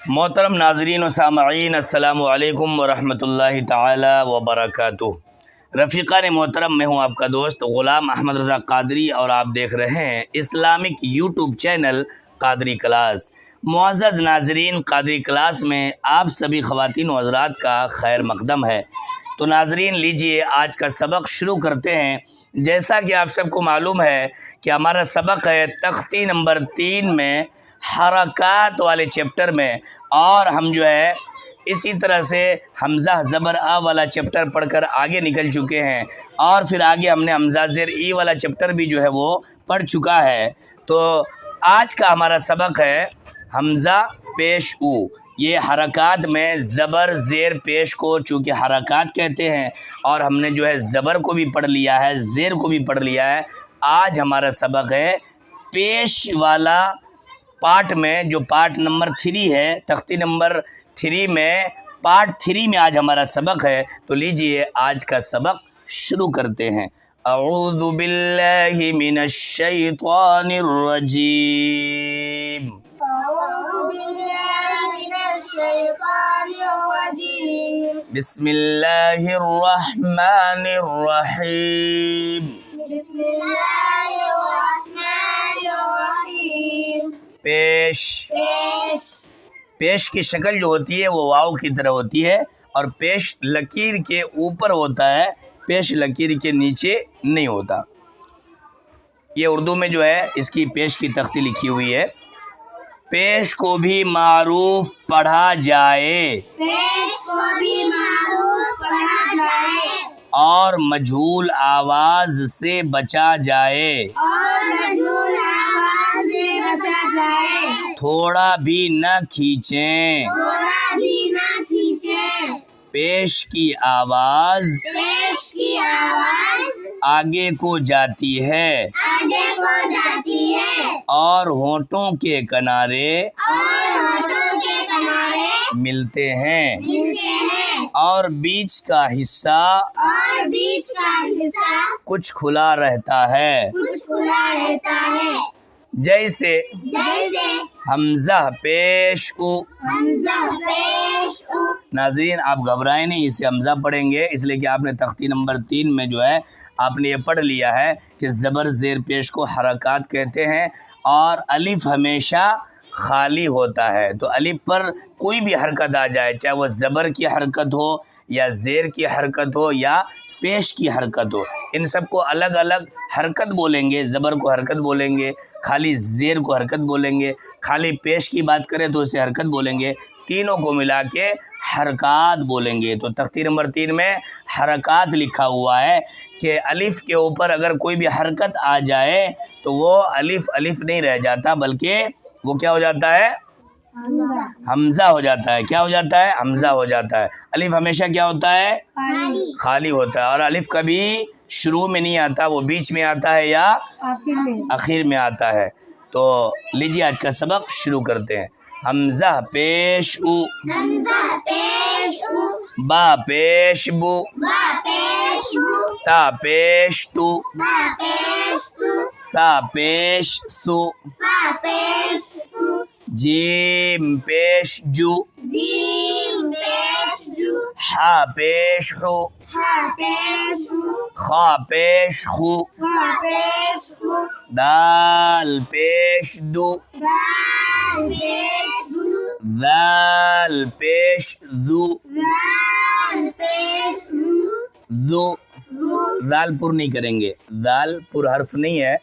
मोहतरम नाज़रीन व सामईन, अस्सलामु अलैकुम व रहमतुल्लाहि ताला व बरकातुहू। रफ़ीक़ान मोहतरम, मैं हूँ आपका दोस्त ग़ुलाम अहमद रज़ा क़ादरी और आप देख रहे हैं Islamic YouTube channel Qadri class. मुअज़्ज़ज़ नाज़रीन, क़ादरी क्लास में आप सभी ख़वातीन व हज़रात का खैर मक़दम है। तो नाज़रीन, लीजिए आज का सबक शुरू करते हैं। जैसा कि आप सबको मालूम है कि हमारा सबक है तख्ती नंबर 3 में हरकात वाले चैप्टर में, और हम जो है इसी तरह से हमज़ा ज़बर अ वाला चैप्टर पढ़कर आगे निकल चुके हैं, और फिर आगे हमने हमज़ा ज़ेर ई वाला चैप्टर भी जो है वो पढ़ चुका है। तो आज का हमारा सबक है हमज़ा पेश ऊ। ये हरकात में ज़बर ज़ेर पेश को चूँकि हरकात कहते हैं, और हमने जो है ज़बर को भी पढ़ लिया है, ज़ेर को भी पढ़ लिया है। आज हमारा सबक है पेश वाला पार्ट में, जो पार्ट नंबर 3 है, तख्ती नंबर 3 में, पार्ट 3 में आज हमारा सबक है। तो लीजिए आज का सबक शुरू करते हैं। अऊज़ु बिल्लाहि मिनश शैतानिर रजीम। बिस्मिल्लाहिर रहमानिर रहीम। पेश। पेश की शक्ल जो होती है वो वाव की तरह होती है, और पेश लकीर के ऊपर होता है, पेश लकीर के नीचे नहीं होता। ये उर्दू में जो है इसकी पेश की तख्ती लिखी हुई है। पेश को भी मारूफ पढ़ा जाए, और मजहूल आवाज से बचा जाए, थोड़ा भी न खींचें। पेश की आवाज आगे को जाती है, और होंठों के किनारे मिलते हैं, और बीच का हिस्सा कुछ खुला रहता है। जैसे हमज़ा पेश उ। नाज़रीन, आप घबराएं नहीं, इसे हमज़ा पढ़ेंगे इसलिए कि आपने तख्ती नंबर 3 में जो है आपने ये पढ़ लिया है कि ज़बर ज़ेर पेश को हरकात कहते हैं, और अलिफ हमेशा खाली होता है। तो अलिफ पर कोई भी हरकत आ जाए, चाहे वह ज़बर की हरकत हो या ज़ेर की हरकत हो या पेश की हरकत हो, इन सब को अलग अलग हरकत बोलेंगे। ज़बर को हरकत बोलेंगे, खाली ज़ेर को हरकत बोलेंगे, खाली पेश की बात करें तो उसे हरकत बोलेंगे, तीनों को मिला के हरकात बोलेंगे। तो तख्ती नंबर 3 में हरकात लिखा हुआ है कि अलिफ के ऊपर अगर कोई भी हरकत आ जाए तो वो अलिफ अलिफ नहीं रह जाता, बल्कि वो क्या हो जाता है? हमज़ा हो जाता है। क्या हो जाता है? हमज़ा हो जाता है। अलिफ हमेशा क्या होता है? खाली होता है। और अलिफ कभी शुरू में नहीं आता, वो बीच में आता है या आखिर में आता है। तो लीजिए आज का सबक शुरू करते हैं। हमज़ा पेश उ, बा पेश बु, ता पेश तु, ता पेश सु, जीम पेश जू, हा पेश हु, खा पेश खु, दाल पेश दु, दाल पेश जू, दाल पुर नहीं करेंगे, दाल पुर हर्फ नहीं है।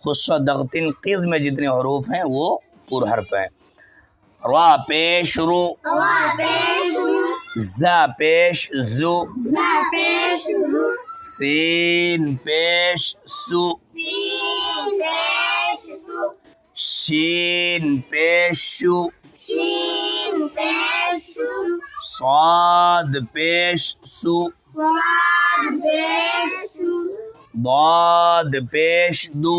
खुस्सा दगतिन क़िज़ में जितने हरूफ हैं वो पुर हर्फ हैं। रा पेश रू, ज़ा पेश जू, सीन पेश सु, शीन पेश शु, स्वाद पेश सु, दाद पेश दु,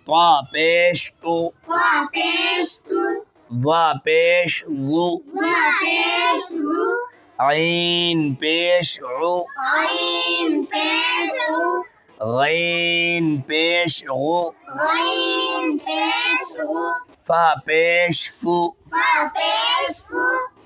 ता पेश तु, वा पेश वु, ऐन पेश उ, गैन पेश गु, फा पेश फू, फा पेश फू,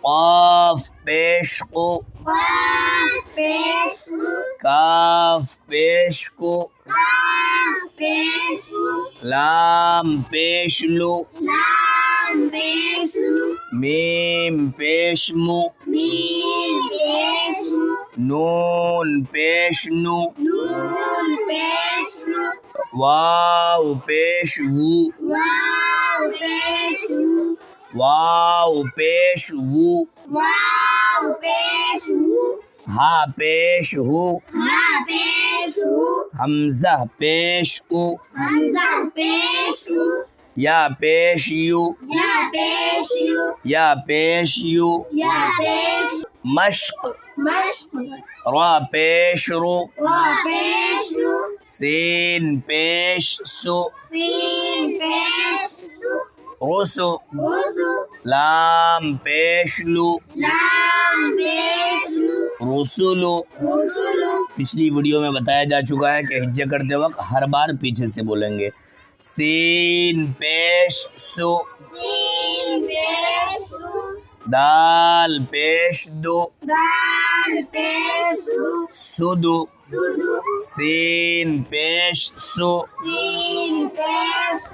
क़ाफ पेश क़ु, क़ाफ पेश फू, काफ पेश कु, काफ पेश फू, लाम पेश लु, लाम पेश लू, मीम पेश मु, मीम पेश मू, नून पेश नु, नून पेश नू, वाव पेश वु, वाव पेश वू, वाव पेश वु, वाव पेश वू, हा पेश हु, हा पेश वू, हमजा पेश उ, हमजा पेश वू, या पेश यु, या पेश यू, या पेश यु, या पेश मश्क, मश्क, रा पेश रु, रा पेश रू, सीन पेश सु, सीन पेश सू, रुसु, रुसु, लाम पेश लु, लाम पेश लू, रुसुलु। रुसुलु, पिछली वीडियो में बताया जा चुका है कि हिज्जे करते वक्त हर बार पीछे से बोलेंगे। सीन पेश सु, सीन पेश सू, दाल पेश दु, दाल पेश सू, सुदु, सुदु, सीन पेश सु, सीन पेश सू,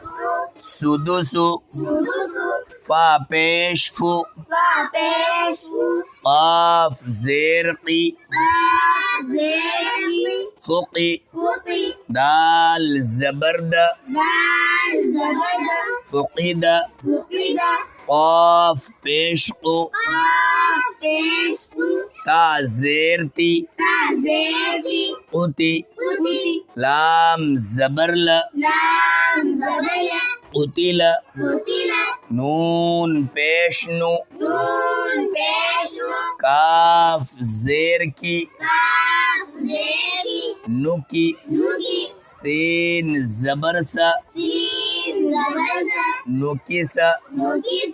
सुदुसु, सुदुसु, फा पेश फु, फा पेश फू, क़ाफ ज़ेर क़ी, काफ ज़ेर फ़ुक़ी, फुक़ी, दाल ज़बरद, दाल ज़बरद, फ़ुक़ीद, फुक़ीदा, क़ाफ पेश क़ु, काफ पेश फू, ता ज़ेर ती, ता ज़ेर ती, क़ुती, कुती, लाम ज़बर ल, लाम ज़बरया, क़ुतिल, कुतिला, नून पेश नु, नून पेश नु, काफ ज़ेर की, काफ ज़ेर की, नुकी, नुकी, सीन ज़बर सा, सीन ज़बर सा, नुकिस, नुकीस,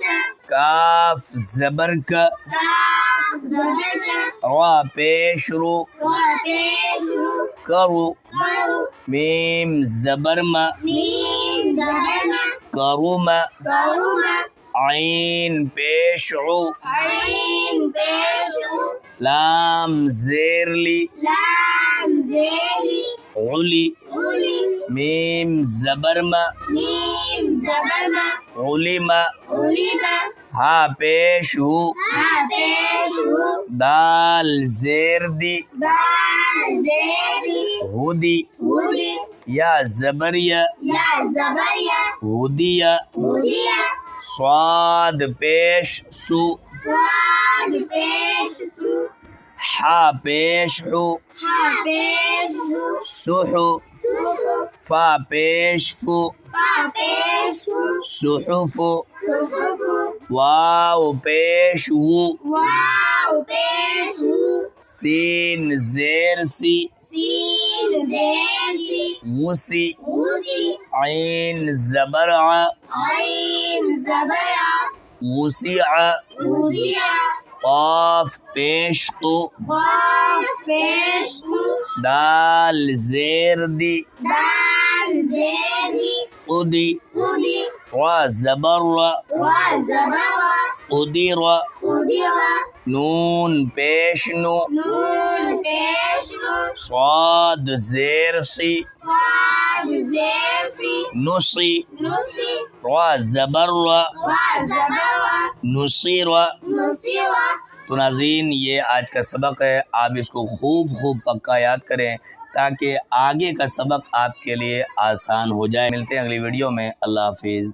काफ ज़बर क, काफ ज़बर का, रा पेश रु, रा पेश रू, करु, करू, मीम ज़बर म, मीम ज़बर मा, करुम, करूमा, आइन पेश उ, ऐन पेश रू, लाम ज़ेर ली, लाम ज़ेरी, उली, उली, मीम ज़बर म, मीम ज़बर मा, उलिम, उलिमा, हा पेश हु, हा पेश रू, दाल ज़ेर दी, दाल ज़ेरी, हुदी, हुदी, या ज़बरिया, या ज़बरिया, हुदिया, हुदिया, स्वाद पेश सु, स्वाद पेश सू, हा पेश हु, हा पेश हू, सुहु, सुहु, फा पेश फु, फा पेश हू, सुहुफु, सुहुफु, वाव पेश वु, वाव पेश हू, सीन ज़ेर सी, सीन ज़ेरी, वुसी, वूसी, ऐन ज़बर आ, ऐन ज़बरा, वुसिअ, वूसिया, क़ाफ पेश क़ु, वाव पेश हू, दाल ज़ेर दी, दाल ज़ेरी, क़ुदी, कुदी, वा ज़बर व, वा ज़बरा, क़ुदिर, कुदिरा, नून पेश नु, नून पेश नु, स्वाद ज़ेर सी, स्वाद ज़ेर सी, नुसी, नुसी, वा ज़बर व, वा ज़बरा, नुसीर। नुसीरा। तो नाज़रीन, ये आज का सबक है, आप इसको खूब पक्का याद करें ताकि आगे का सबक आपके लिए आसान हो जाए। मिलते हैं अगली वीडियो में। अल्लाह हाफिज़।